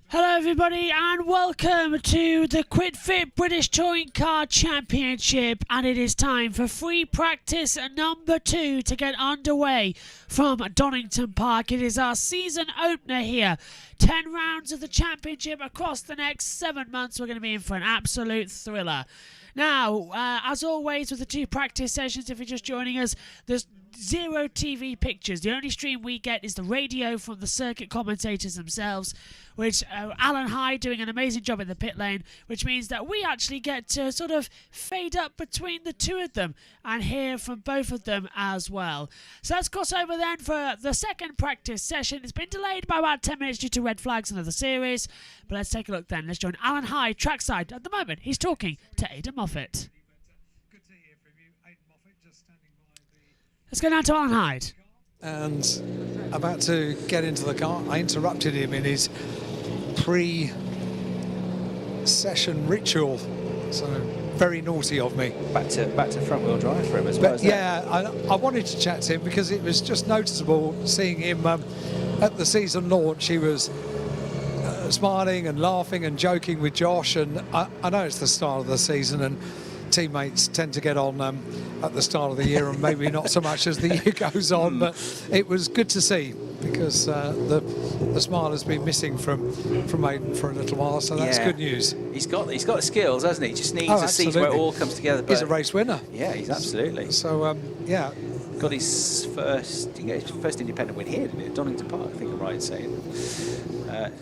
Hello everybody and welcome to the Quid Fit British Touring Car Championship, and it is time for free practice number 2 to get underway from Donington Park. It is our season opener here. 10 rounds of the championship across the next 7 months. We're going to be in for an absolute thriller. Now, as always with the 2 practice sessions, if you're just joining us, there's 0 TV pictures. The only stream we get is the radio from the circuit commentators themselves, which Alan Hyde doing an amazing job in the pit lane, which means that we actually get to sort of fade up between the 2 of them and hear from both of them as well. So let's cross over then for the second practice session. It's been delayed by about 10 minutes due to red flags in the series, but let's take a look then. Let's join Alan Hyde trackside. At the moment, he's talking to Aidan Moffat. Let's go down to Alan Hyde. And about to get into the car, I interrupted him in his pre-session ritual. So very naughty of me. Back to front wheel drive for him as well. Yeah, I wanted to chat to him because it was just noticeable seeing him at the season launch. He was smiling and laughing and joking with Josh, and I know it's the start of the season and teammates tend to get on at the start of the year and maybe not so much as the year goes on, but it was good to see because the smile has been missing from Aidan for a little while, so that's good news. He's got the skills, hasn't he? Just needs to see where it all comes together. He's a race winner. Yeah, he's absolutely. So yeah, got his first independent win here, didn't he? At Donington Park, I think I'm right in saying.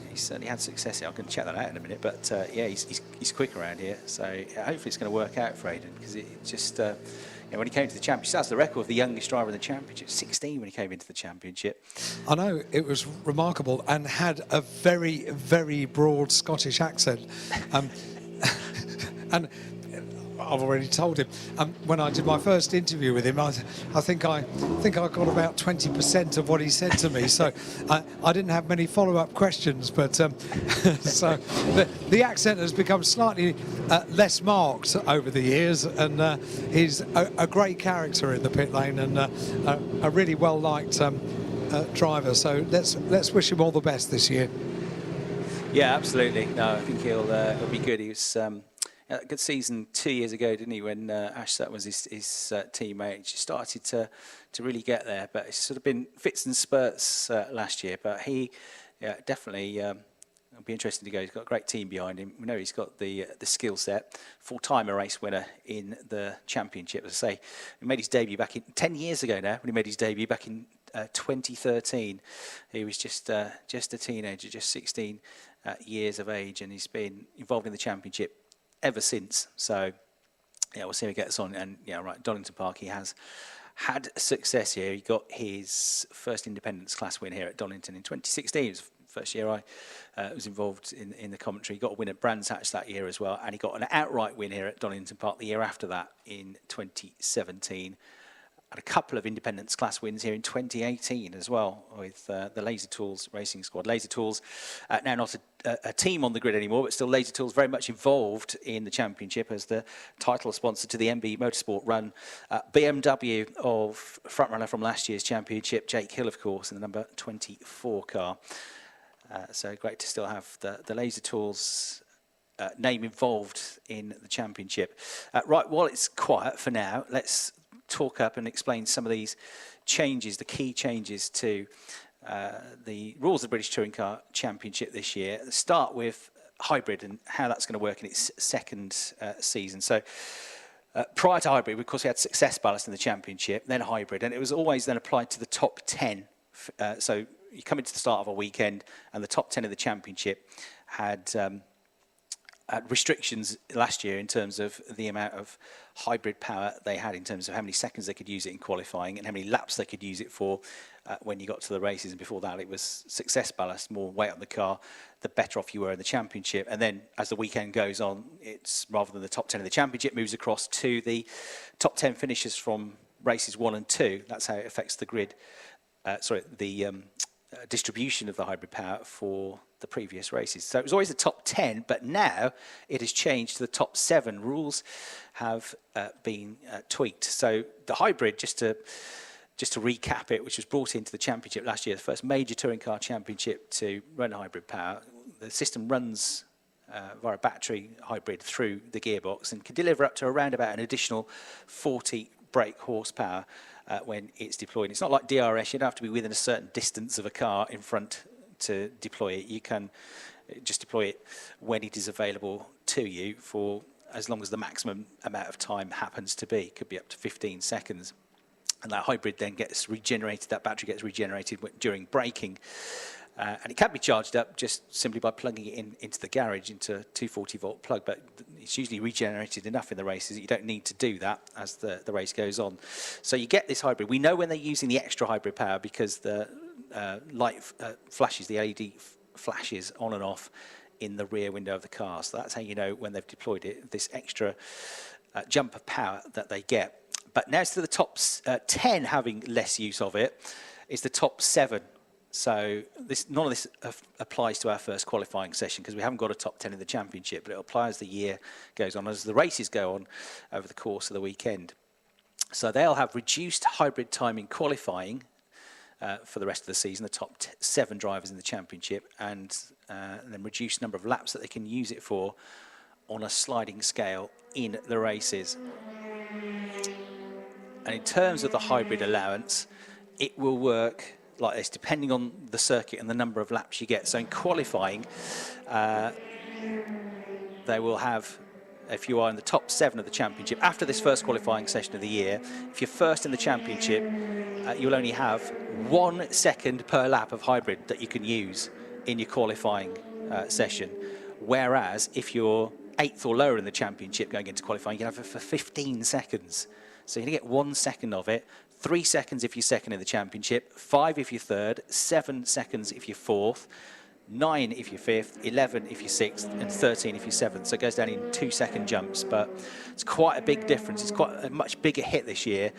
He's certainly had success here. I'm going to check that out in a minute, but yeah, he's quick around here, so hopefully it's going to work out for Aidan, because it just when he came to the championship, that's the record of the youngest driver in the championship, 16 when he came into the championship. I know, it was remarkable, and had a very, very broad Scottish accent. And I've already told him when I did my first interview with him, I think I got about 20% of what he said to me, so I didn't have many follow-up questions, but so the accent has become slightly less marked over the years, and he's a great character in the pit lane and a really well-liked driver, so let's wish him all the best this year. Yeah, absolutely. No, I think he'll be good. He was a good season 2 years ago, didn't he, when Ash Sutton was his teammate. He started to really get there, but it's sort of been fits and spurts last year. But he definitely it'll be interesting to go. He's got a great team behind him. We know he's got the skill set. Full-time race winner in the championship. As I say, he made his debut back in 10 years ago now. When he made his debut back in 2013, he was just a teenager, just 16 years of age, and he's been involved in the championship ever since. So yeah, we'll see how he gets on. And yeah, right, Donington Park, he has had success here. He got his first independence class win here at Donington in 2016. It was the first year I was involved in the commentary. He got a win at Brands Hatch that year as well, and he got an outright win here at Donington Park the year after that in 2017. And a couple of independence class wins here in 2018 as well with the Laser Tools racing squad. Laser Tools now not a team on the grid anymore, but still Laser Tools very much involved in the championship as the title sponsor to the MB Motorsport run. BMW of frontrunner from last year's championship, Jake Hill, of course, in the number 24 car. So great to still have the Laser Tools name involved in the championship. Right, while it's quiet for now, let's talk up and explain some of these changes, the key changes to the rules of the British Touring Car Championship this year. Let's start with hybrid and how that's going to work in its second season. So prior to hybrid, of course, we had success ballast in the championship, then hybrid, and it was always then applied to the top 10. So you come into the start of a weekend and the top 10 of the championship had restrictions last year in terms of the amount of hybrid power they had, in terms of how many seconds they could use it in qualifying and how many laps they could use it for when you got to the races. And before that, it was success ballast, more weight on the car, the better off you were in the championship. And then as the weekend goes on, it's rather than the top 10 of the championship moves across to the top 10 finishers from races 1 and 2. That's how it affects the grid, distribution of the hybrid power for the previous races. So it was always the top 10, but now it has changed to the top 7. Rules have been tweaked. So the hybrid, just to recap it, which was brought into the championship last year, the first major touring car championship to run hybrid power. the system runs via a battery hybrid through the gearbox and can deliver up to around about an additional 40 brake horsepower when it's deployed. It's not like DRS, you don't have to be within a certain distance of a car in front to deploy it. You can just deploy it when it is available to you for as long as the maximum amount of time happens to be. It could be up to 15 seconds. And that hybrid then gets regenerated, that battery gets regenerated during braking. And it can be charged up just simply by plugging it into the garage, into a 240-volt plug, but it's usually regenerated enough in the races that you don't need to do that as the race goes on. So you get this hybrid. We know when they're using the extra hybrid power because the light flashes, the LED flashes on and off in the rear window of the car. So that's how you know when they've deployed it, this extra jump of power that they get. But now to the top 10 having less use of it, is the top 7. So none of this applies to our first qualifying session because we haven't got a top 10 in the championship, but it'll apply as the year goes on, as the races go on over the course of the weekend. So they'll have reduced hybrid time in qualifying for the rest of the season, the top 7 drivers in the championship, and then reduced number of laps that they can use it for on a sliding scale in the races. And in terms of the hybrid allowance, it will work like this, depending on the circuit and the number of laps you get. So in qualifying, they will have, if you are in the top 7 of the championship, after this first qualifying session of the year, if you're first in the championship, you'll only have 1 second per lap of hybrid that you can use in your qualifying session. Whereas if you're 8th or lower in the championship going into qualifying, you can have it for 15 seconds. So you're going to get 1 second of it, 3 seconds if you're second in the championship, 5 if you're third, 7 seconds if you're fourth, 9 if you're fifth, 11 if you're sixth, and 13 if you're seventh. So it goes down in 2-second jumps, but it's quite a big difference. It's quite a much bigger hit this year,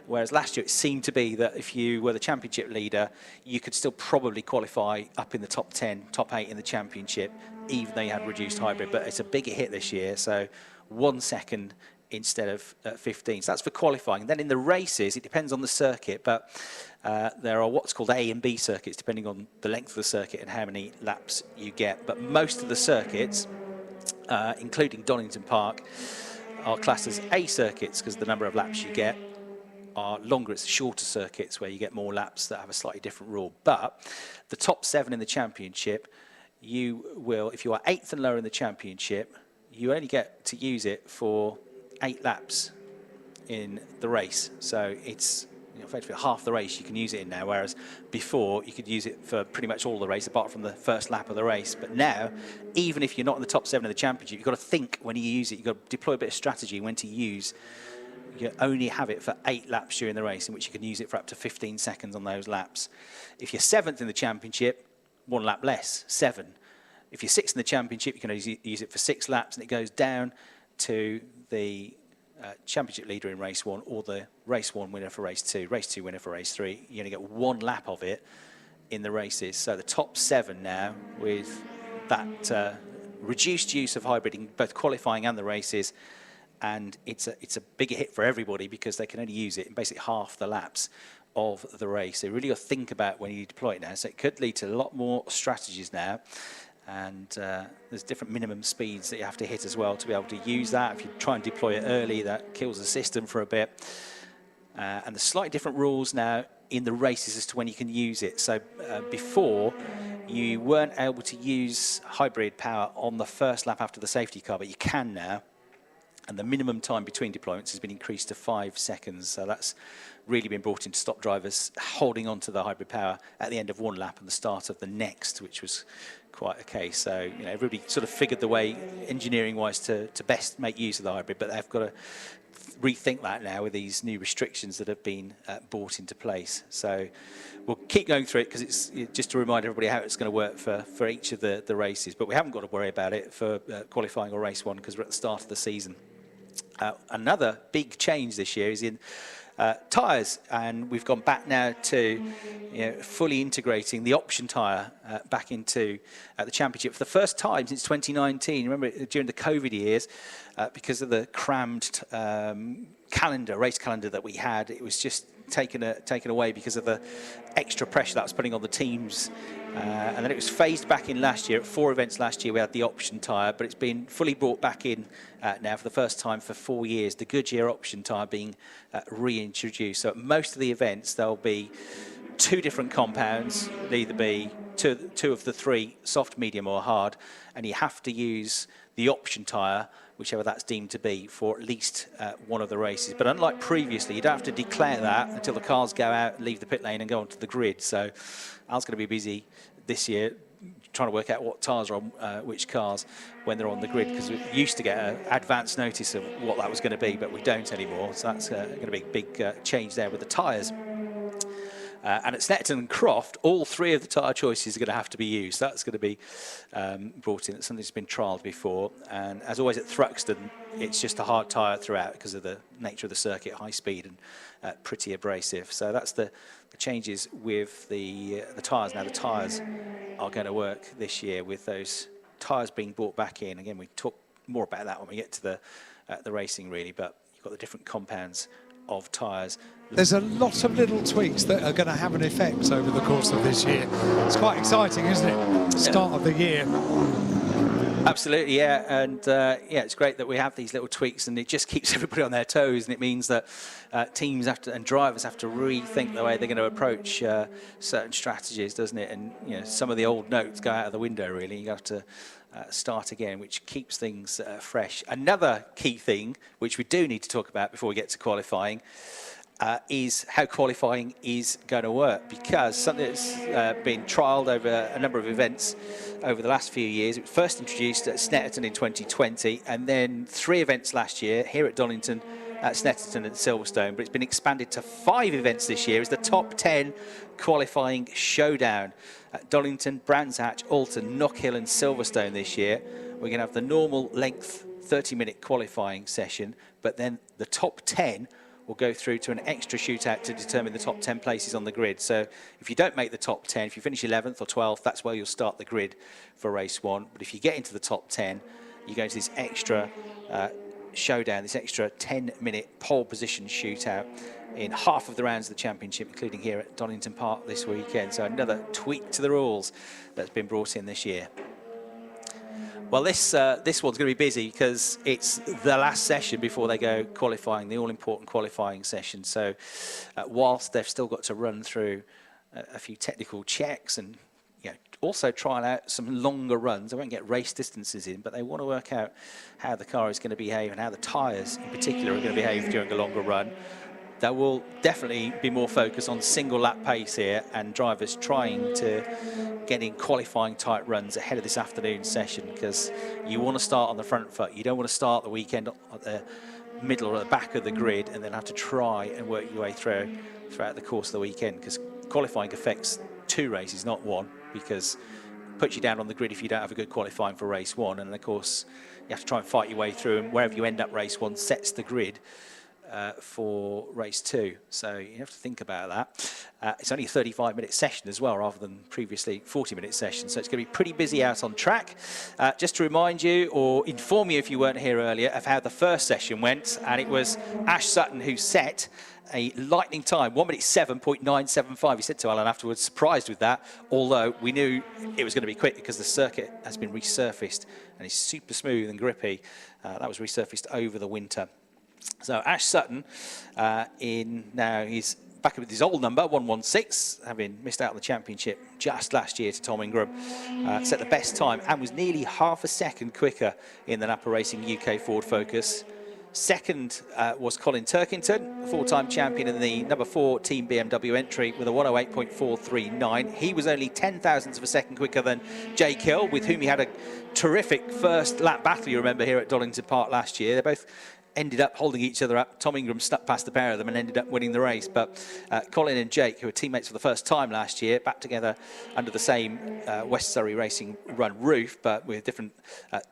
whereas last year it seemed to be that if you were the championship leader, you could still probably qualify up in the top 10, top 8 in the championship, even though you had reduced hybrid. But it's a bigger hit this year, so 1 second instead of 15. So that's for qualifying. And then in the races, it depends on the circuit, but there are what's called A and B circuits, depending on the length of the circuit and how many laps you get. But most of the circuits, including Donington Park, are classed as A circuits because the number of laps you get are longer. It's shorter circuits where you get more laps that have a slightly different rule. But the top 7 in the championship, you will, if you are 8th and lower in the championship, you only get to use it for 8 laps in the race. So it's effectively half the race you can use it in now, whereas before you could use it for pretty much all the race apart from the first lap of the race. But now, even if you're not in the top 7 of the championship, you've got to think when you use it. You've got to deploy a bit of strategy when to use. You only have it for 8 laps during the race, in which you can use it for up to 15 seconds on those laps. If you're 7th in the championship, 1 lap less, 7. If you're 6th in the championship, you can only use it for 6 laps, and it goes down to the championship leader in race 1 or the race 1 winner for race 2, race 2 winner for race 3. You only get 1 lap of it in the races. So the top 7 now, with that reduced use of hybrid in both qualifying and the races, and it's a bigger hit for everybody because they can only use it in basically half the laps of the race. So really got to think about when you deploy it now. So it could lead to a lot more strategies now. And there's different minimum speeds that you have to hit as well to be able to use that. If you try and deploy it early, that kills the system for a bit. And there's slightly different rules now in the races as to when you can use it. So before, you weren't able to use hybrid power on the first lap after the safety car, but you can now. And the minimum time between deployments has been increased to 5 seconds. So that's really been brought in to stop drivers holding on to the hybrid power at the end of 1 lap and the start of the next, which was quite a case. So everybody sort of figured the way engineering-wise to best make use of the hybrid, but they've got to rethink that now with these new restrictions that have been brought into place. So we'll keep going through it because it's just to remind everybody how it's going to work for each of the races. But we haven't got to worry about it for qualifying or race 1 because we're at the start of the season. Another big change this year is in tyres, and we've gone back now to fully integrating the option tyre back into the championship for the first time since 2019. Remember, during the COVID years, because of the crammed race calendar that we had, it was just taken away because of the extra pressure that was putting on the teams. And then it was phased back in last year. At 4 events last year, we had the option tyre, but it's been fully brought back in now for the first time for 4 years. The Goodyear option tyre being reintroduced. So at most of the events, there'll be 2 different compounds. It'll either be two of the 3, soft, medium or hard, and you have to use the option tyre, whichever that's deemed to be, for at least one of the races. But unlike previously, you don't have to declare that until the cars go out, leave the pit lane and go onto the grid. So Al's going to be busy this year trying to work out what tyres are on which cars when they're on the grid, because we used to get an advance notice of what that was going to be, but we don't anymore. So that's going to be a big change there with the tyres. And at Snetterton and Croft, all 3 of the tyre choices are going to have to be used. That's going to be brought in. It's something that's been trialled before. And as always at Thruxton, it's just a hard tyre throughout because of the nature of the circuit, high speed and pretty abrasive. So that's the changes with the tyres. Now the tyres are going to work this year with those tyres being brought back in. Again, we talk more about that when we get to the racing really, but you've got the different compounds of tyres. There's a lot of little tweaks that are going to have an effect over the course of this year. It's quite exciting, isn't it? Start of the year. Absolutely, yeah, and yeah, it's great that we have these little tweaks, and it just keeps everybody on their toes, and it means that teams and drivers have to rethink the way they're going to approach certain strategies, doesn't it? And you know, some of the old notes go out of the window. Really, you have to start again, which keeps things fresh. Another key thing, which we do need to talk about before we get to qualifying, is how qualifying is going to work, because something that's been trialled over a number of events over the last few years. It was first introduced at Snetterton in 2020, and then 3 events last year here at Donington, at Snetterton and Silverstone, but it's been expanded to 5 events this year as the top 10 qualifying showdown at Donington, Brands Hatch, Alton, Knockhill and Silverstone this year. We're going to have the normal length 30-minute qualifying session, but then the top 10 will go through to an extra shootout to determine the top 10 places on the grid. So if you don't make the top 10, if you finish 11th or 12th, that's where you'll start the grid for race 1. But if you get into the top 10, you go into this extra showdown, this extra 10-minute pole position shootout in half of the rounds of the championship, including here at Donington Park this weekend. So another tweak to the rules that's been brought in this year. Well, this one's going to be busy because it's the last session before they go qualifying, the all-important qualifying session. So whilst they've still got to run through a few technical checks and also trying out some longer runs, they won't get race distances in, but they want to work out how the car is going to behave and how the tyres in particular are going to behave during a longer run. There will definitely be more focus on single lap pace here, and drivers trying to get in qualifying tight runs ahead of this afternoon session, because you want to start on the front foot. You don't want to start the weekend at the middle or the back of the grid and then have to try and work your way throughout the course of the weekend, because qualifying affects 2 races, not 1, because it puts you down on the grid if you don't have a good qualifying for race 1, and of course you have to try and fight your way through, and wherever you end up race 1 sets the grid for race 2. So you have to think about that. It's only a 35-minute session as well, rather than previously 40-minute session. So it's going to be pretty busy out on track. Just to remind you, or inform you if you weren't here earlier, of how the first session went. And it was Ash Sutton who set a lightning time, 1:07.975. He said to Alan afterwards, surprised with that, although we knew it was going to be quick because the circuit has been resurfaced and is super smooth and grippy. That was resurfaced over the winter. So Ash Sutton, he's back with his old number, 1:16, having missed out on the championship just last year to Tom Ingram, set the best time and was nearly half a second quicker in the Napa Racing UK Ford Focus. Second was Colin Turkington, full-time champion in the number 4 Team BMW entry with a 1:08.439. He was only 0.1 of a second quicker than Jake Hill, with whom he had a terrific first lap battle, you remember, here at Donington Park last year. They both ended up holding each other up. Tom Ingram snuck past the pair of them and ended up winning the race. But Colin and Jake, who were teammates for the first time last year, back together under the same West Surrey Racing Run roof, but with different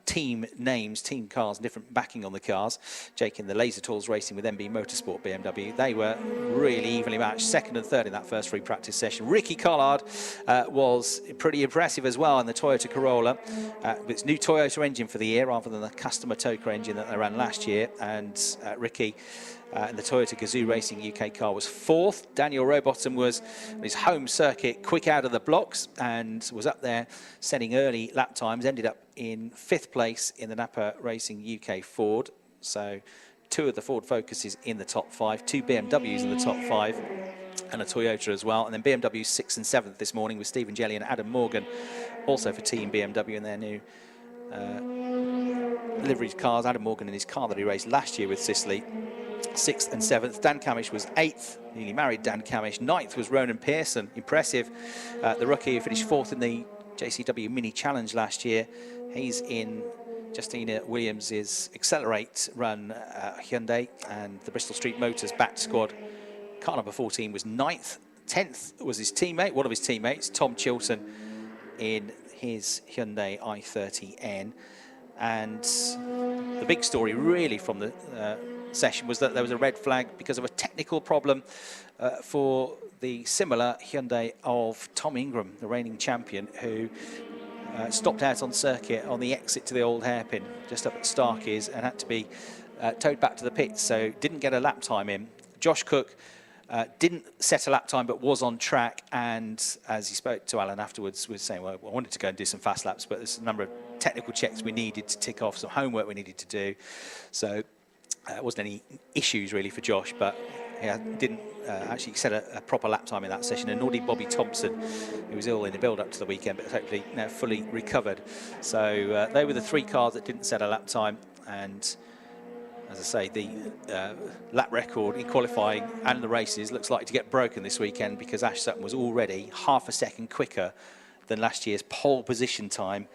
team names, team cars, and different backing on the cars. Jake in the Laser Tools Racing with MB Motorsport BMW. They were really evenly matched, second and third in that first free practice session. Ricky Collard was pretty impressive as well in the Toyota Corolla. With its new Toyota engine for the year rather than the customer Toka engine that they ran last year. and Ricky in the Toyota Gazoo Racing UK car was 4th. Daniel Rowbottom was his home circuit, quick out of the blocks, and was up there setting early lap times, ended up in 5th place in the Napa Racing UK Ford. So 2 of the Ford Focuses in the top 5, 2 BMWs in the top 5, and a Toyota as well. And then BMW 6th and 7th this morning with Stephen Jelly and Adam Morgan, also for Team BMW in their new livery cars. Adam Morgan in his car that he raced last year with Sicily, 6th and 7th. Dan Camish was 8th, newly married Dan Camish. 9th was Ronan Pearson, impressive. The rookie who finished 4th in the JCW Mini Challenge last year. He's in Justina Williams's Accelerate run Hyundai, and the Bristol Street Motors backed squad. Car number 14 was 9th. 10th was his teammate, one of his teammates, Tom Chilton, in his Hyundai i30N. And the big story really from the session was that there was a red flag because of a technical problem for the similar Hyundai of Tom Ingram, the reigning champion, who stopped out on circuit on the exit to the old hairpin just up at Starkey's and had to be towed back to the pits, so didn't get a lap time in. Josh Cook didn't set a lap time but was on track, and as he spoke to Alan afterwards was saying, well, I wanted to go and do some fast laps, but there's a number of technical checks we needed to tick off, some homework we needed to do, so it wasn't any issues really for Josh, but he didn't actually set a proper lap time in that session, and nor did Bobby Thompson, who was ill in the build-up to the weekend, but hopefully now fully recovered. So they were the 3 cars that didn't set a lap time, and as I say, the lap record in qualifying and the races looks likely to get broken this weekend, because Ash Sutton was already half a second quicker than last year's pole position time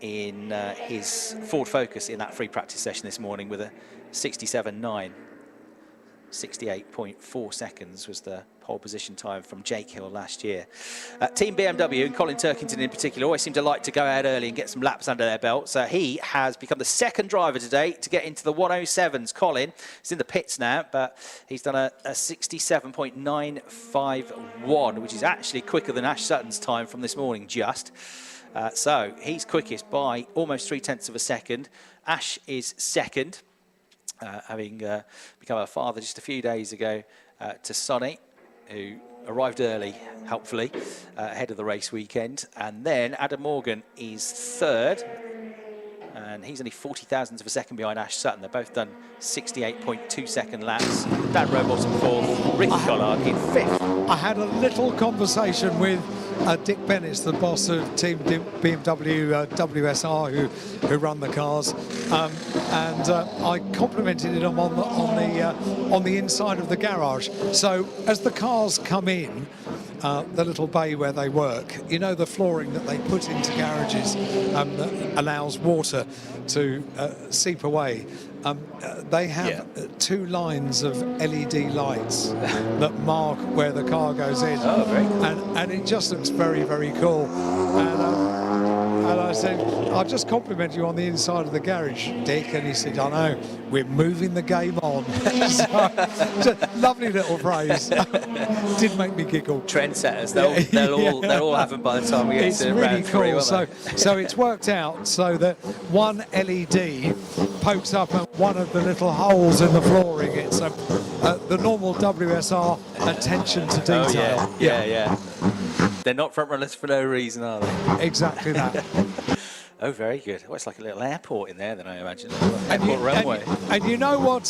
in his Ford Focus in that free practice session this morning with a 67.9. 68.4 seconds was the pole position time from Jake Hill last year. Team BMW, and Colin Turkington in particular, always seem to like to go out early and get some laps under their belt. So he has become the 2nd driver today to get into the 107s. Colin is in the pits now, but he's done a 67.951, which is actually quicker than Ash Sutton's time from this morning just. So he's quickest by almost 0.3 of a second. Ash is 2nd. Having become a father just a few days ago to Sonny, who arrived early, helpfully, ahead of the race weekend. And then Adam Morgan is 3rd, and he's only 40 thousandths of a second behind Ash Sutton. They've both done 68.2 second laps. Dan Rowbottom 4th, Ricky Collard in 5th. I had a little conversation with Dick Bennett, the boss of Team BMW WSR, who run the cars, and I complimented him on the inside of the garage. So as the cars come in, the little bay where they work, you know, the flooring that they put into garages that allows water to seep away. They have 2 lines of LED lights that mark where the car goes in. Oh, very cool. And it just looks very, very cool. And I said, I'll just compliment you on the inside of the garage, Dick. And he said, I know, we're moving the game on. So, lovely little phrase. Did make me giggle. Trendsetters, they'll all have them by the time we get to really round 3, cool. won't they? So it's worked out so that one LED pokes up at one of the little holes in the flooring. It's the normal WSR attention to detail. Oh, yeah. They're not front runners for no reason, are they? Exactly that. Oh, very good. Oh, it's like a little airport in there, then I imagine. Airport runway. And you know what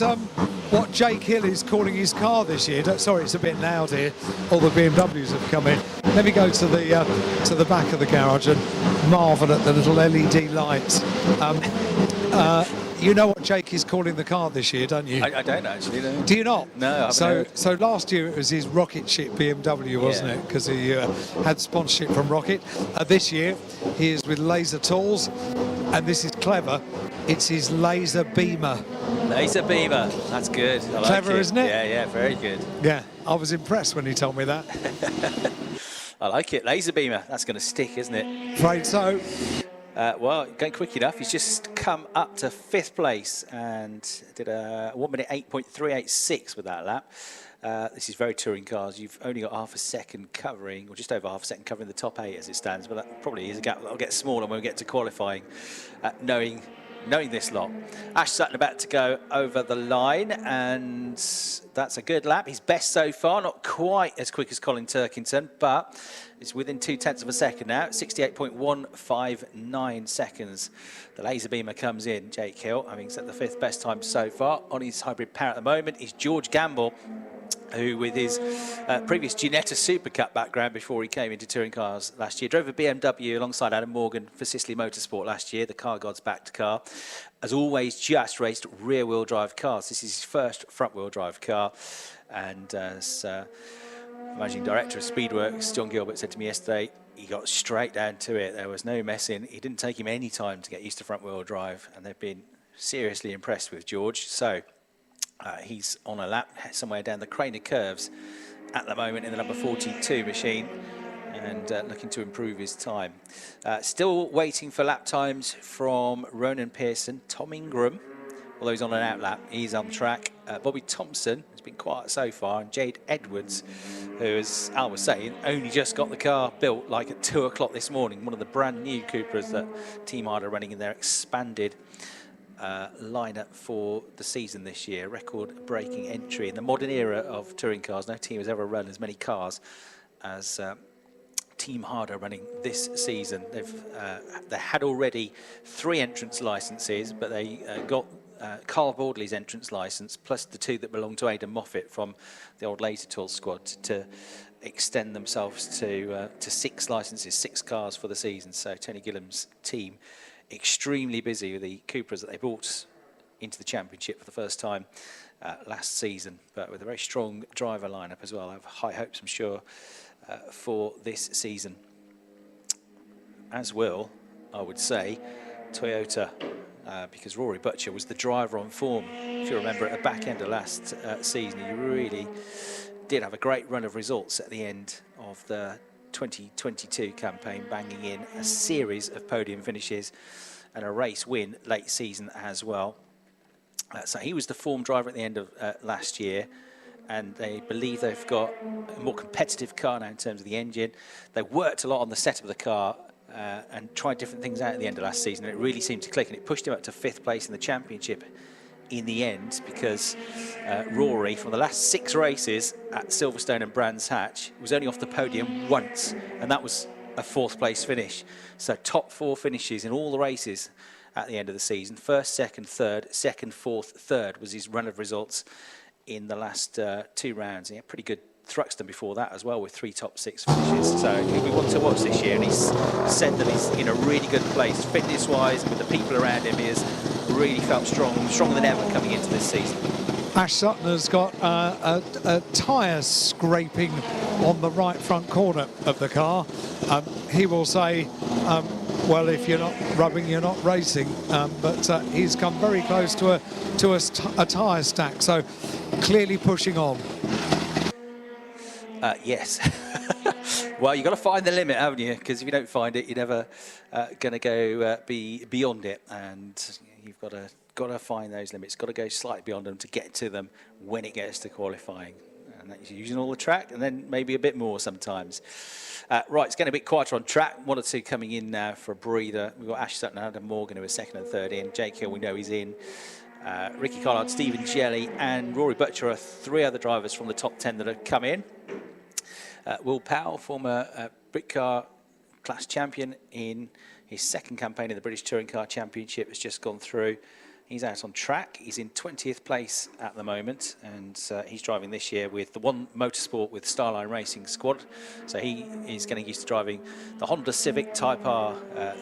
Jake Hill is calling his car this year? Sorry, it's a bit loud here. All the BMWs have come in. Let me go to the back of the garage and marvel at the little LED lights. You know what Jake is calling the car this year, don't you? I don't actually, no. Do you not? No, I haven't heard. So last year it was his rocket ship BMW, wasn't it? Because he had sponsorship from Rocket. This year he is with Laser Tools, and this is clever. It's his Laser Beamer. Laser Beamer, that's good. I like Clever, it. isn't it? Yeah, very good. Yeah, I was impressed when he told me that. I like it. Laser Beamer, that's going to stick, isn't it? Afraid so. Well, going quick enough. He's just come up to 5th place and did a 1 minute 8.386 with that lap. This is very touring cars. You've only got half a second covering, or just over half a second covering the top 8 as it stands, but that probably is a gap that'll get smaller when we get to qualifying, knowing knowing this lot. Ash Sutton about to go over the line, and that's a good lap. His best so far, not quite as quick as Colin Turkington, but it's within 0.2 of a second now, 68.159 seconds. The laser beamer comes in. Jake Hill having set the 5th best time so far. On his hybrid power at the moment is George Gamble, who with his previous Ginetta Super Cup background before he came into touring cars last year, drove a BMW alongside Adam Morgan for Sicily Motorsport last year, the car god's backed car. Has always just raced rear-wheel drive cars. This is his first front-wheel drive car, and as Managing Director of Speedworks, John Gilbert, said to me yesterday, he got straight down to it. There was no messing. It didn't take him any time to get used to front-wheel drive, and they've been seriously impressed with George. So he's on a lap somewhere down the Craner curves at the moment in the number 42 machine, and looking to improve his time. Still waiting for lap times from Ronan Pearson, Tom Ingram, although he's on an out lap, he's on track. Bobby Thompson has been quiet so far, and Jade Edwards, who, as Al was saying, only just got the car built like at 2 o'clock this morning, one of the brand new Cupras that Team Hard are running in their expanded lineup for the season this year. Record-breaking entry in the modern era of touring cars. No team has ever run as many cars as Team Hard are running this season. They had already 3 entrance licenses, but they got Carl Bordley's entrance license plus the 2 that belong to Aidan Moffat from the old Laser Tool squad to extend themselves to 6 licenses, 6 cars for the season. So Tony Gillam's team extremely busy with the Cupras that they brought into the championship for the first time last season, but with a very strong driver lineup as well. I have high hopes, I'm sure, for this season, as will, I would say, Toyota, because Rory Butcher was the driver on form. If you remember, at the back end of last season, he really did have a great run of results at the end of the 2022 campaign, banging in a series of podium finishes and a race win late season as well. So he was the form driver at the end of last year, and they believe they've got a more competitive car now in terms of the engine. They worked a lot on the setup of the car and tried different things out at the end of last season, and it really seemed to click, and it pushed him up to 5th place in the championship in the end, because Rory, from the last 6 races at Silverstone and Brands Hatch, was only off the podium once, and that was a 4th place finish. So top 4 finishes in all the races at the end of the season. 1st, 2nd, 3rd, 2nd, 4th, 3rd was his run of results in the last 2 rounds. He had pretty good Thruxton before that as well, with 3 top 6 finishes. So we want to watch this year, and he's said that he's in a really good place fitness wise, and with the people around him, he has really felt stronger than ever coming into this season. Ash Sutton has got a tyre scraping on the right front corner of the car. He will say, well, if you're not rubbing, you're not racing. But he's come very close to a tyre stack, so clearly pushing on. Yes. Well, you've got to find the limit, haven't you? Because if you don't find it, you're never going to go be beyond it. And you've got to find those limits. Got to go slightly beyond them to get to them when it gets to qualifying. And that's using all the track, and then maybe a bit more sometimes. Right, it's getting a bit quieter on track. 1 or 2 coming in now for a breather. We've got Ash Sutton and Adam Morgan, who are 2nd and 3rd in. Jake Hill, we know he's in. Ricky Collard, Stephen Jelly, and Rory Butcher are 3 other drivers from the top 10 that have come in. Will Powell, former Brit Car class champion in his 2nd campaign in the British Touring Car Championship, has just gone through. He's out on track. He's in 20th place at the moment, and he's driving this year with the One Motorsport with Starline Racing squad. So he is getting used to driving the Honda Civic Type R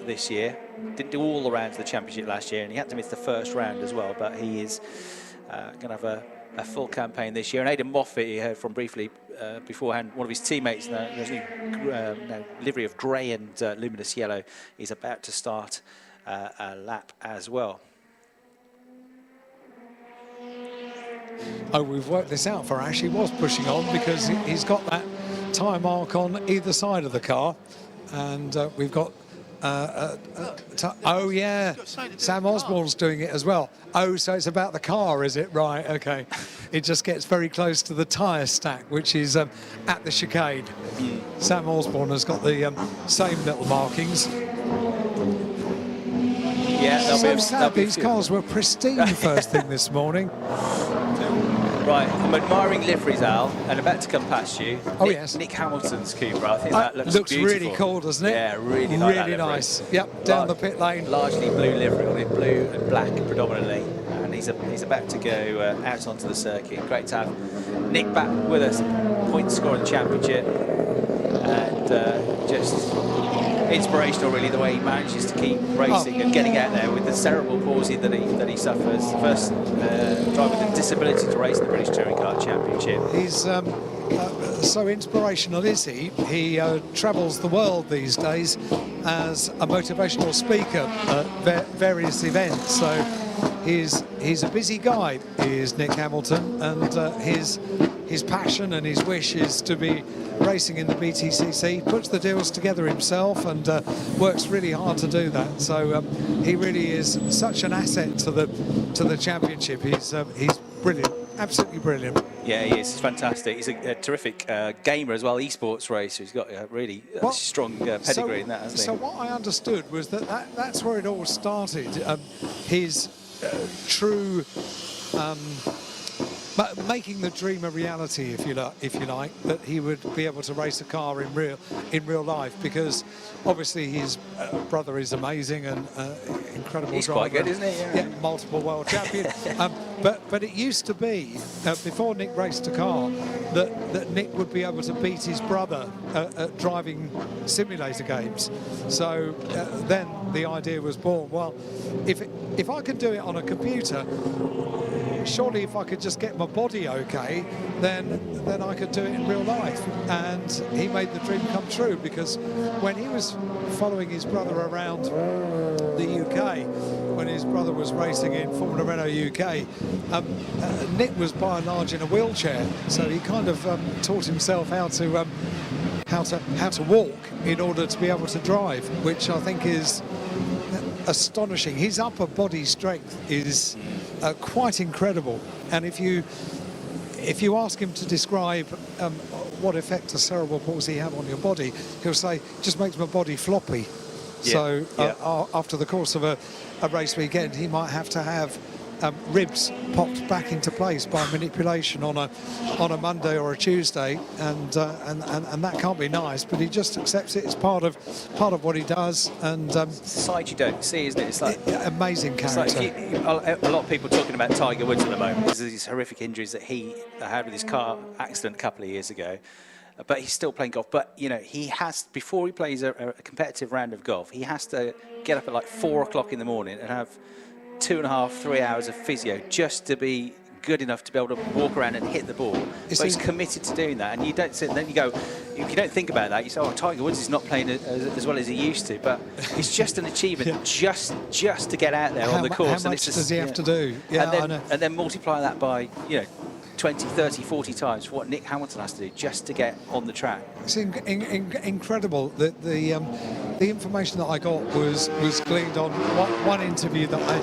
this year. Didn't do all the rounds of the championship last year, and he had to miss the 1st round as well, but he is going to have a full campaign this year. And Aidan Moffat, you heard from briefly beforehand, one of his teammates, there's a new livery of grey and luminous yellow, is about to start a lap as well. Oh, we've worked this out for Ash. He was pushing on because he's got that tyre mark on either side of the car. And we've got... oh, yeah, Sam Osborne's doing it as well. Oh, so it's about the car, is it? Right, OK. It just gets very close to the tyre stack, which is at the chicane. Sam Osborne has got the same little markings. Yeah, So sad these cars were pristine first thing this morning. Right, I'm admiring liveries, Al, and about to come past you. Oh, Nick, yes. Nick Hamilton's Cooper. I think that looks beautiful. Really cool, doesn't it? Yeah, really like that really livery. nice. Yep, down the pit lane. Largely blue livery on it, blue and black predominantly. And he's about to go out onto the circuit. Great to have Nick back with us, point scoring championship, and just inspirational really the way he manages to keep racing and getting out there with the cerebral palsy that he suffers. First driver with a disability to race in the British Touring Car Championship. He's so inspirational, is he? He travels the world these days as a motivational speaker at various events. So he's a busy guy, is Nick Hamilton, and his passion and his wish is to be racing in the BTCC. Puts the deals together himself and works really hard to do that. So he really is such an asset to the championship. He's brilliant, absolutely brilliant. Yeah, he is. He's fantastic. He's a terrific gamer as well, esports racer. He's got a really strong pedigree in that, hasn't he? So what I understood was that's where it all started. His true making the dream a reality, if you like, that he would be able to race a car in real life, because obviously his brother is amazing and incredible He's driver. quite good, isn't he? Yeah, multiple world champion. But it used to be before Nick raced a car that Nick would be able to beat his brother at driving simulator games. So then the idea was born. Well, if I can do it on a computer, surely if I could just get my body okay, then I could do it in real life. And he made the dream come true, because when he was following his brother around the UK, when his brother was racing in Formula Renault UK, Nick was by and large in a wheelchair, so he kind of taught himself how to walk in order to be able to drive, which I think is astonishing. His upper body strength is quite incredible, and if you ask him to describe what effect a cerebral palsy have on your body, he'll say, just makes my body floppy. Yeah, so after the course of a race weekend, he might have to have ribs popped back into place by manipulation on a Monday or a Tuesday, and that can't be nice. But he just accepts it. It's part of what he does. And side you don't see, isn't it? It's like amazing character. It's like a lot of people talking about Tiger Woods at the moment because of these horrific injuries that he had with his car accident a couple of years ago. But he's still playing golf. But you know, he has, before he plays a competitive round of golf, he has to get up at like 4 o'clock in the morning and have 2.5, 3 hours of physio just to be good enough to be able to walk around and hit the ball. But he's committed to doing that, and you don't sit and then you go, if you don't think about that, you say, oh, Tiger Woods is not playing as well as he used to, but it's just an achievement just to get out there on the course. How much does he have to do? Yeah, and then multiply that by 20, 30, 40 times for what Nick Hamilton has to do just to get on the track. It's incredible that the information that I got was gleaned on one interview that I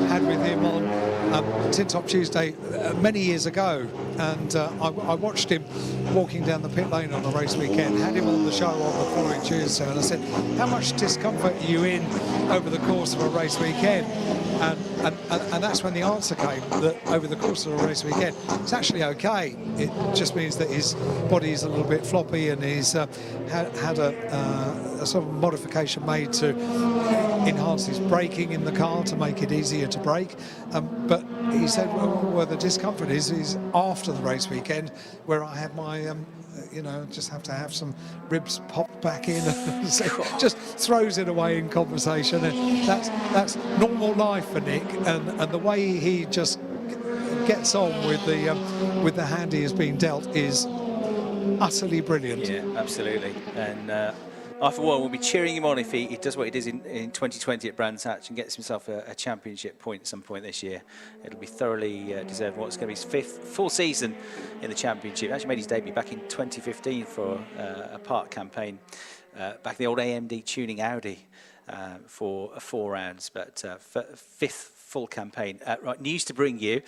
had with him on Tin Top Tuesday many years ago, and I watched him walking down the pit lane on a race weekend, had him on the show on the following Tuesday, and I said, how much discomfort are you in over the course of a race weekend? And that's when the answer came, that over the course of a race weekend, it's actually okay. It just means that his body is a little bit floppy, and he's had a sort of modification made to enhance his braking in the car to make it easier to brake. But he said, well, the discomfort is after the race weekend, where I have my just have to have some ribs popped back in. So just throws it away in conversation, and that's normal life for Nick, and the way he just gets on with the hand he has been dealt is utterly brilliant. Yeah, absolutely. And I, for one, will be cheering him on if he does what he does in 2020 at Brands Hatch and gets himself a championship point at some point this year. It'll be thoroughly deserved. What's going to be his 5th full season in the championship. Actually made his debut back in 2015 for a part campaign back in the old AMD tuning Audi for 4 rounds, but 5th full campaign. Right, news to bring you.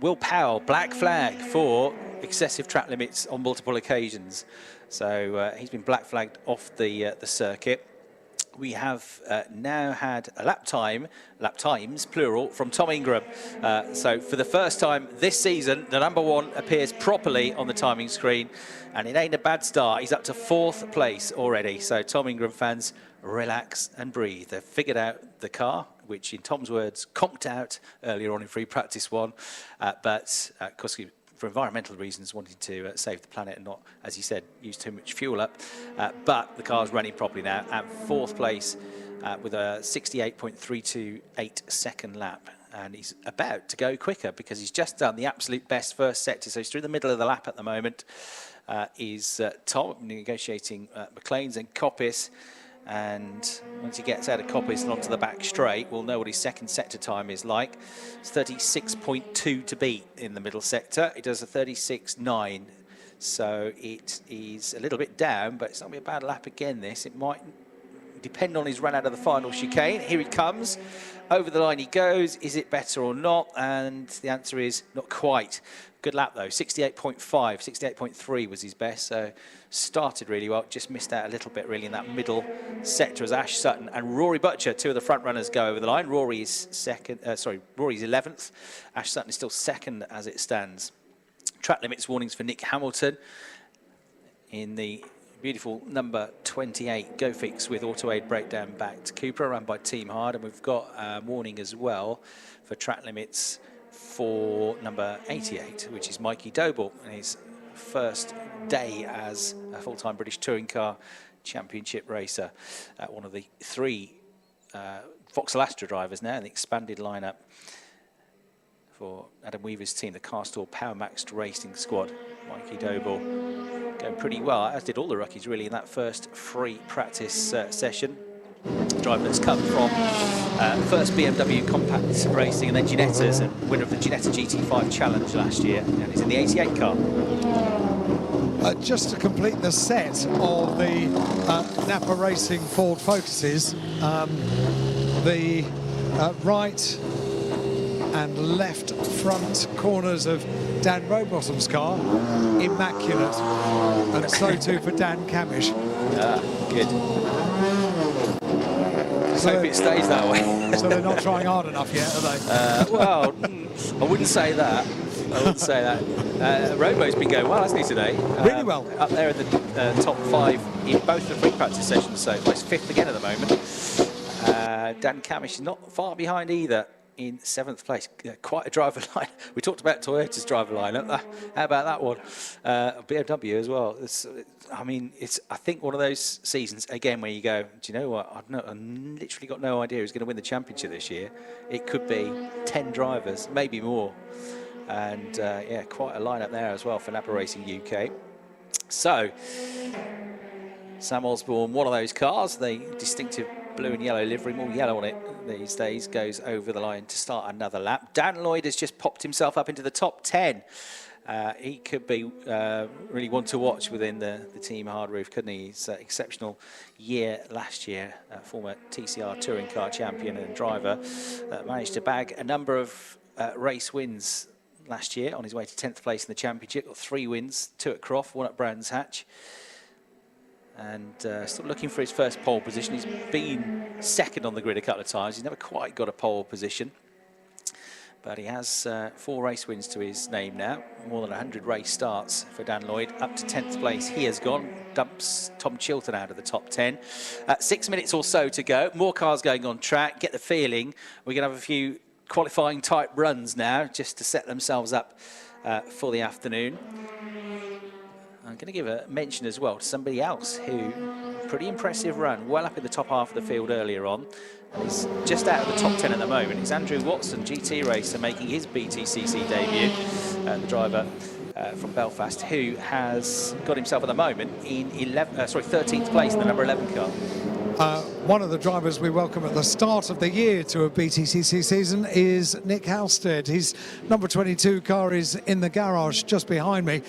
Will Powell, black flag for excessive track limits on multiple occasions. So he's been black flagged off the circuit. we have now had a lap times, plural, from Tom Ingram. So for the first time this season, the number 1 appears properly on the timing screen, and it ain't a bad start. He's up to 4th place already. So Tom Ingram fans, relax and breathe. They've figured out the car, which in Tom's words, conked out earlier on in free practice 1. But of course, for environmental reasons, wanting to save the planet and not, as he said, use too much fuel up. But the car's running properly now at 4th place with a 68.328 second lap. And he's about to go quicker because he's just done the absolute best first sector. So he's through the middle of the lap at the moment. Is Tom negotiating McLean's and Coppice. And once he gets out of Coppice and onto the back straight, we'll know what his second sector time is like. It's 36.2 to beat in the middle sector. It does a 36.9, so it is a little bit down, but it's not going to be a bad lap again, this. It might depend on his run out of the final chicane. Here he comes. Over the line he goes. Is it better or not? And the answer is not quite. Good lap though, 68.5, 68.3 was his best, so started really well, just missed out a little bit really in that middle sector as Ash Sutton and Rory Butcher, 2 of the front runners, go over the line. Rory's 11th, Ash Sutton is still 2nd as it stands. Track limits warnings for Nick Hamilton in the beautiful number 28 Go Fix with auto aid breakdown back to Cooper, run by Team Hard, and we've got a warning as well for track limits for number 88, which is Mikey Doble, and his first day as a full-time British Touring Car Championship racer. One of the 3 Vauxhall Astra drivers now in the expanded lineup for Adam Weaver's team, the Carstor Power Maxed Racing Squad. Mikey Doble going pretty well, as did all the rookies really in that first free practice session. Driver that's come from first BMW Compact Racing and then Ginetta's, and winner of the Ginetta GT5 Challenge last year, and he's in the 88 car. Just to complete the set of the Napa Racing Ford Focuses, the right and left front corners of Dan Rowbottom's car, immaculate, and so too for Dan Camish. Good. So hope it stays that way. So they're not trying hard enough yet, are they? Well, I wouldn't say that. I wouldn't say that. Robo's been going well, hasn't he, today? Really well. Up there in the top 5 in both the free practice sessions so far. He's 5th again at the moment. Dan Camish is not far behind either in 7th place. Quite a driver line. We talked about Toyota's driver lineup. How about that one? BMW as well. I mean, it's, I think, one of those seasons, again, where you go, do you know what? I've literally got no idea who's going to win the championship this year. It could be 10 drivers, maybe more. And, yeah, quite a lineup there as well for Napa Racing UK. So, Sam Osborne, one of those cars, the distinctive blue and yellow livery, more yellow on it these days, goes over the line to start another lap. Dan Lloyd has just popped himself up into the top 10. He could be really one to watch within the Team Hard Roof, couldn't he? He's an exceptional year last year, former TCR touring car champion and driver. Managed to bag a number of race wins last year on his way to 10th place in the championship. Got 3 wins, 2 at Croft, 1 at Brands Hatch. And still looking for his first pole position. He's been 2nd on the grid a couple of times. He's never quite got a pole position. But he has 4 race wins to his name now. More than 100 race starts for Dan Lloyd. Up to 10th place he has gone. Dumps Tom Chilton out of the top 10. 6 minutes or so to go. More cars going on track. Get the feeling we're going to have a few qualifying type runs now just to set themselves up for the afternoon. I'm going to give a mention as well to somebody else who, pretty impressive run, well up in the top half of the field earlier on. And he's just out of the top 10 at the moment. It's Andrew Watson, GT racer, making his BTCC debut, the driver from Belfast, who has got himself at the moment in 13th place in the number 11 car. One of the drivers we welcome at the start of the year to a BTCC season is Nick Halstead. His number 22 car is in the garage just behind me.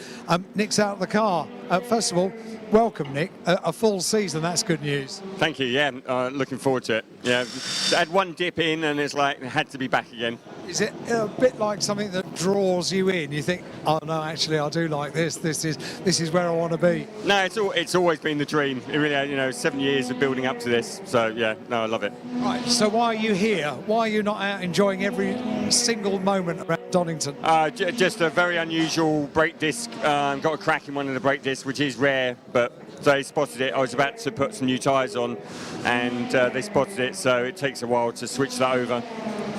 Nick's out of the car. First of all, welcome, Nick. A full season, that's good news. Thank you, yeah, looking forward to it. Yeah, had one dip in, and it's like it had to be back again. Is it a bit like something that draws you in? You think, oh no, actually I do like this. This is where I want to be. No, it's always been the dream. It really, 7 years of building up to this. So yeah, no, I love it. Right. So why are you here? Why are you not out enjoying every single moment around Donington? Just a very unusual brake disc. Got a crack in one of the brake discs, which is rare, but they spotted it. I was about to put some new tyres on, and they spotted it. So it takes a while to switch that over.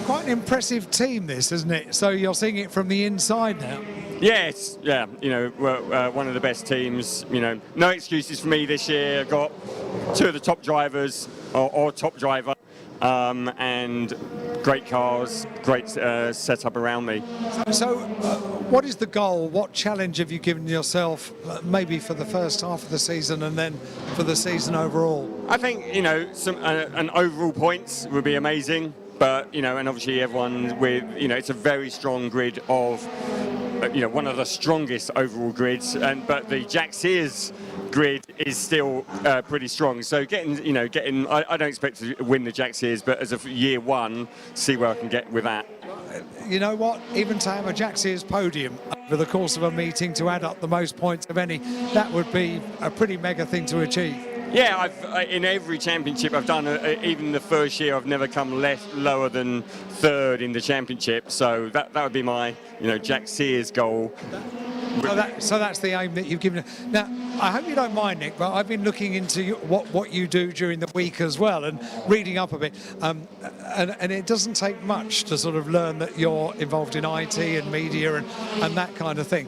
Quite an impressive team, this, isn't it? So you're seeing it from the inside now. Yes, yeah, we're one of the best teams. No excuses for me this year. I've got two of the top drivers, or top driver, and great cars, great setup around me. So what is the goal? What challenge have you given yourself, maybe for the first half of the season and then for the season overall? I think, an overall points would be amazing. But, and obviously everyone with, it's a very strong grid of, one of the strongest overall grids. But the Jack Sears grid is still pretty strong. So I don't expect to win the Jack Sears, but as of year one, see where I can get with that. You know what? Even to have a Jack Sears podium over the course of a meeting to add up the most points of any, that would be a pretty mega thing to achieve. Yeah, in every championship I've done, even the first year, I've never come lower than third in the championship. So that would be my, Jack Sears goal. So that's the aim that you've given. Now, I hope you don't mind, Nick, but I've been looking into what you do during the week as well and reading up a bit. And it doesn't take much to sort of learn that you're involved in IT and media and that kind of thing.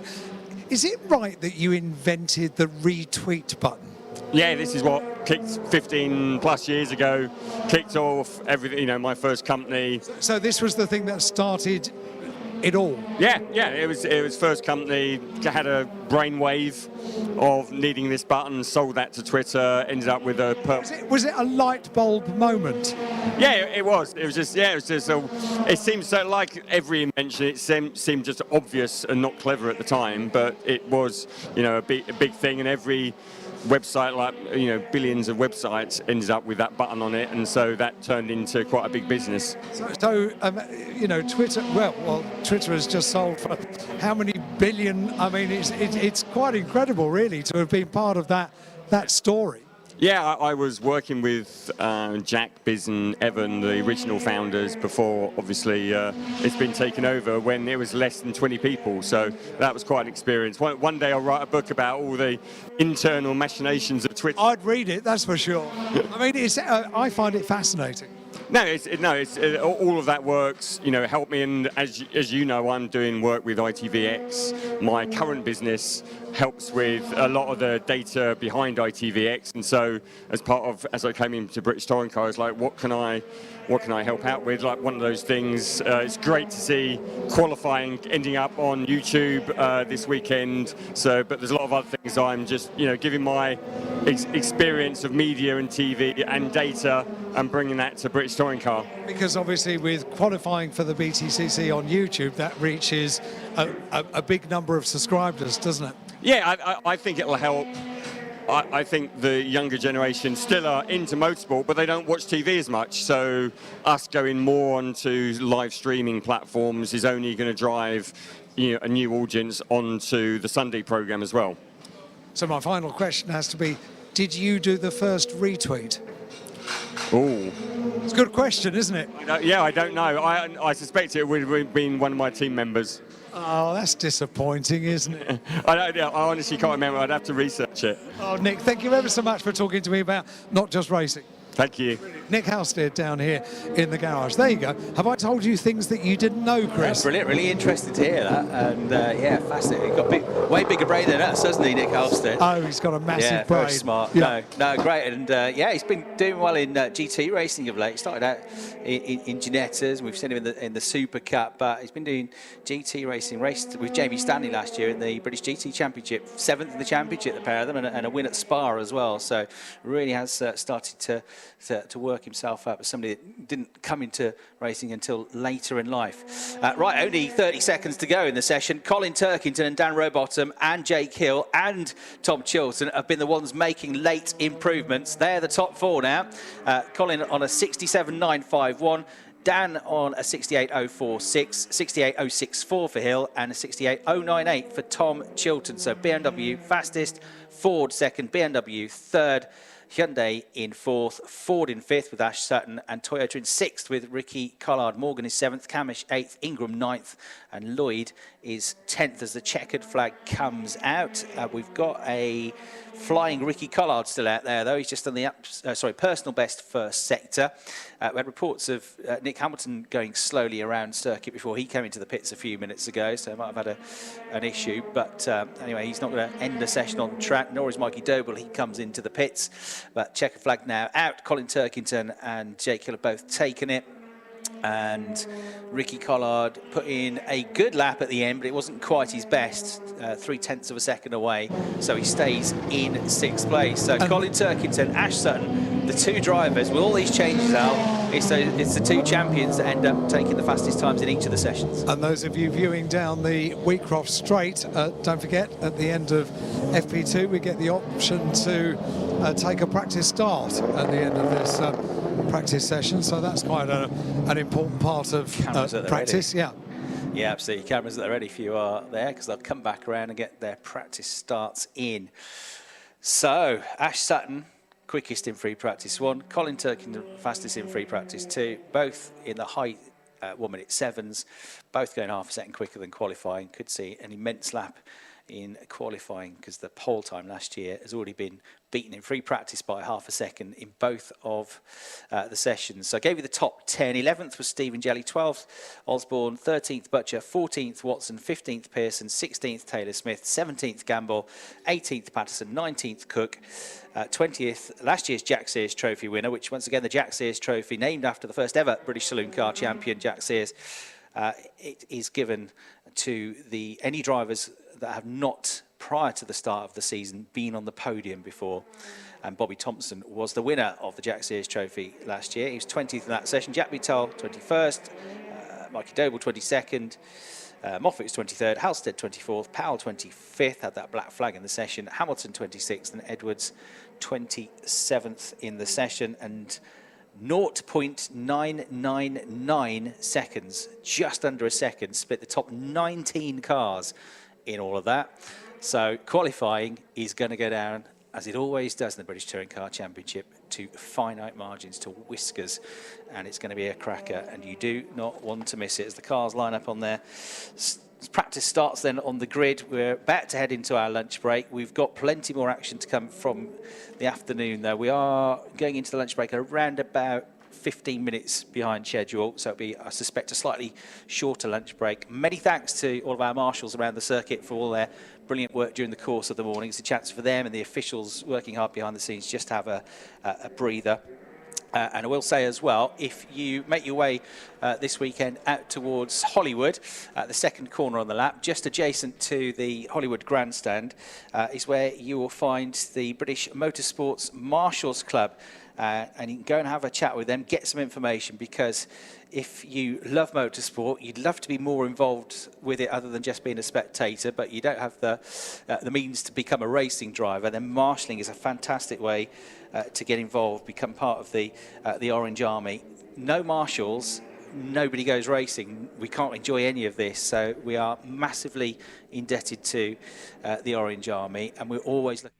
Is it right that you invented the retweet button? Yeah, this is what kicked 15 plus years ago, kicked off everything, my first company. So this was the thing that started it all? Yeah, it was first company, had a brainwave of needing this button, sold that to Twitter, ended up with a... Was it a light bulb moment? Yeah, it was. It was just, it seemed so, like every invention, it seemed just obvious and not clever at the time, but it was, a big thing, and every website, like billions of websites, ended up with that button on it, and so that turned into quite a big business. So Twitter. Well, Twitter has just sold for how many billion? I mean, it's quite incredible, really, to have been part of that story. Yeah, I was working with Jack, Biz and Evan, the original founders, before obviously it's been taken over when it was less than 20 people. So that was quite an experience. One day I'll write a book about all the internal machinations of Twitter. I'd read it, that's for sure. I mean, I find it fascinating. No, all of that works, help me. And as you know, I'm doing work with ITVX. My current business helps with a lot of the data behind ITVX. And so as I came into British Touring Car, I was like, what can I help out with? Like one of those things. It's great to see qualifying ending up on YouTube this weekend. But there's a lot of other things I'm just, giving my experience of media and TV and data and bringing that to British Touring Car. Because obviously with qualifying for the BTCC on YouTube, that reaches a big number of subscribers, doesn't it? Yeah, I think it'll help. I think the younger generation still are into motorsport, but they don't watch TV as much. So us going more onto live streaming platforms is only going to drive a new audience onto the Sunday programme as well. So my final question has to be, did you do the first retweet? Oh, it's a good question, isn't it? I don't know. I suspect it would have been one of my team members. Oh, that's disappointing, isn't it? I honestly can't remember. I'd have to research it. Oh, Nick, thank you ever so much for talking to me about not just racing. Thank you. Nick Halstead down here in the garage. There you go. Have I told you things that you didn't know, Chris? That's brilliant. Really interested to hear that. And fascinating. He's got way bigger brain than us, hasn't he, Nick Halstead? Oh, he's got a massive brain. Very smart. Yeah. No, great. And he's been doing well in GT racing of late. He started out in Ginettas, and we've seen him in the Super Cup. But he's been doing GT racing. Raced with Jamie Stanley last year in the British GT Championship, 7th in the championship, the pair of them, and a win at Spa as well. So really has started to work work himself up as somebody that didn't come into racing until later in life. Right, only 30 seconds to go in the session. Colin Turkington and Dan Rowbottom and Jake Hill and Tom Chilton have been the ones making late improvements. They're the top four now. Colin on a 67.951. Dan on a 68.046, 68.064 for Hill, and a 68.098 for Tom Chilton. So BMW fastest, Ford second, BMW third, Hyundai in fourth, Ford in fifth with Ash Sutton, and Toyota in sixth with Ricky Collard. Morgan is seventh, Camish eighth, Ingram ninth, and Lloyd is 10th as the checkered flag comes out. We've got a flying Ricky Collard still out there, though. He's just on the personal best first sector. We had reports of Nick Hamilton going slowly around circuit before he came into the pits a few minutes ago, so might have had an issue. But anyway, he's not going to end the session on track, nor is Mikey Doble. He comes into the pits. But checkered flag now out. Colin Turkington and Jake Hill have both taken it. And Ricky Collard put in a good lap at the end, but it wasn't quite his best, 0.3 of a second away, so he stays in sixth place. So Colin Turkington, Ash Sutton, the two drivers, with all these changes out, it's the two champions that end up taking the fastest times in each of the sessions. And those of you viewing down the Wheatcroft Straight, don't forget, at the end of FP2, we get the option to take a practice start at the end of this practice session, so that's quite an important part of practice. Yeah, absolutely. Cameras that are ready for you are there, because they'll come back around and get their practice starts in. So Ash Sutton, quickest in free practice 1, Colin Turkington fastest in free practice 2, both in the high 1 minute 7s, both going half a second quicker than qualifying. Could see an immense lap in qualifying, because the pole time last year has already been beaten in free practice by half a second in both of the sessions. So I gave you the top 10. 11th was Stephen Jelly, 12th Osborne, 13th Butcher, 14th Watson, 15th Pearson, 16th Taylor Smith, 17th Gamble, 18th Patterson, 19th Cook, 20th last year's Jack Sears Trophy winner, which once again the Jack Sears Trophy, named after the first ever British Saloon Car champion Jack Sears. It is given to any drivers that have not, prior to the start of the season, been on the podium before. And Bobby Thompson was the winner of the Jack Sears Trophy last year. He was 20th in that session. Jack Vitale, 21st. Mikey Doble, 22nd. Moffat was 23rd. Halstead, 24th. Powell, 25th. Had that black flag in the session. Hamilton, 26th. And Edwards, 27th in the session. And 0.999 seconds, just under a second, split the top 19 cars in all of that. So qualifying is going to go down, as it always does in the British Touring Car Championship, to finite margins, to whiskers, and it's going to be a cracker, and you do not want to miss it as the cars line up on there. Practice starts then on the grid. We're about to head into our lunch break. We've got plenty more action to come from the afternoon, though. We are going into the lunch break around about 15 minutes behind schedule, so it'll be, I suspect, a slightly shorter lunch break. Many thanks to all of our marshals around the circuit for all their brilliant work during the course of the morning. It's a chance for them and the officials working hard behind the scenes just to have a breather. And I will say as well, if you make your way this weekend out towards Hollywood, the second corner on the lap, just adjacent to the Hollywood Grandstand, is where you will find the British Motorsports Marshals Club. And you can go and have a chat with them, get some information, because if you love motorsport, you'd love to be more involved with it other than just being a spectator, but you don't have the means to become a racing driver, then marshalling is a fantastic way to get involved, become part of the Orange Army. No marshals, nobody goes racing. We can't enjoy any of this, so we are massively indebted to the Orange Army, and we're always looking.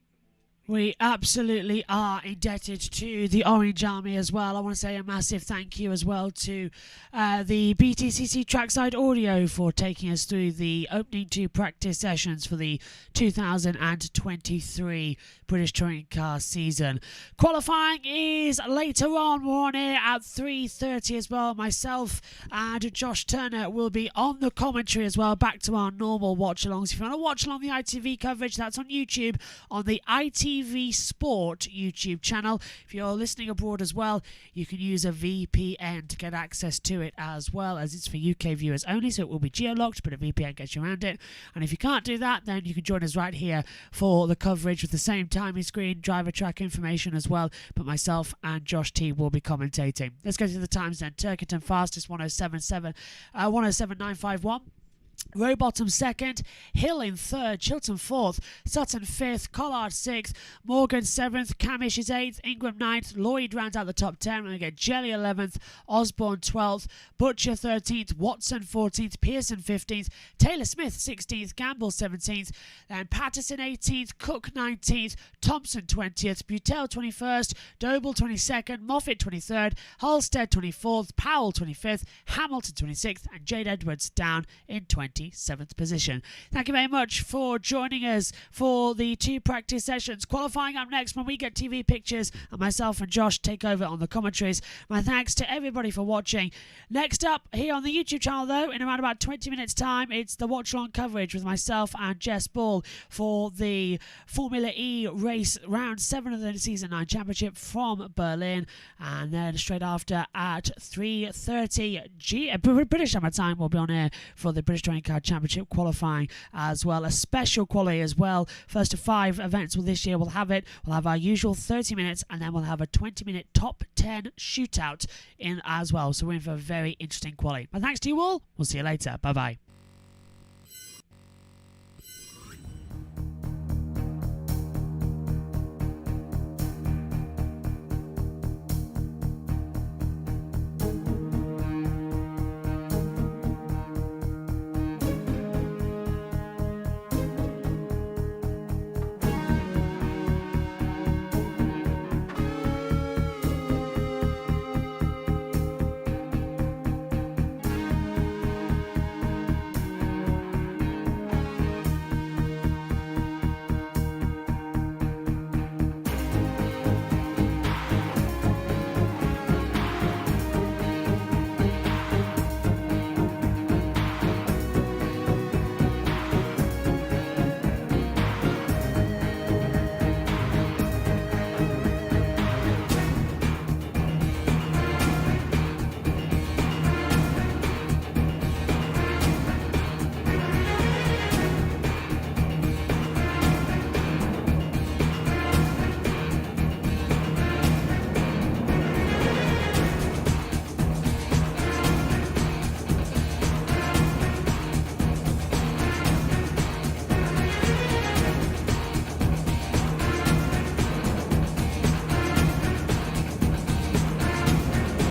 We absolutely are indebted to the Orange Army as well. I want to say a massive thank you as well to the BTCC Trackside Audio for taking us through the opening 2 practice sessions for the 2023 British Touring Car season. Qualifying is later on. We're on here at 3:30 as well. Myself and Josh Turner will be on the commentary as well, back to our normal watch-alongs. If you want to watch along the ITV coverage, that's on YouTube on the ITV TV Sport YouTube channel. If you're listening abroad as well, you can use a VPN to get access to it as well, as it's for UK viewers only, so it will be geo-locked, but a VPN gets you around it. And if you can't do that, then you can join us right here for the coverage with the same timing screen, driver track information as well, but myself and Josh T will be commentating. Let's go to the times then. Turkington fastest 107.951. Rowbottom second, Hill in third, Chiltern fourth, Sutton fifth, Collard sixth, Morgan seventh, Camish is eighth, Ingram ninth, Lloyd rounds out the top 10, and we get Jelly 11th, Osborne 12th, Butcher 13th, Watson 14th, Pearson 15th, Taylor Smith 16th, Gamble 17th, then Patterson 18th, Cook 19th, Thompson 20th, Butel 21st, Doble 22nd, Moffat 23rd, Halstead 24th, Powell 25th, Hamilton 26th, and Jade Edwards down in 27th position. Thank you very much for joining us for the 2 practice sessions. Qualifying up next when we get TV pictures and myself and Josh take over on the commentaries. My thanks to everybody for watching. Next up here on the YouTube channel though, in around about 20 minutes time, it's the watch along coverage with myself and Jess Ball for the Formula E race round 7 of the season 9 championship from Berlin, and then straight after at 3:30 British Summer Time we'll be on air for the British Touring Car Championship qualifying as well, a special quali as well. First of 5 events this year we'll have it. We'll have our usual 30 minutes and then we'll have a 20-minute top 10 shootout in as well, so we're in for a very interesting quali. But thanks to you all, we'll see you later. Bye bye.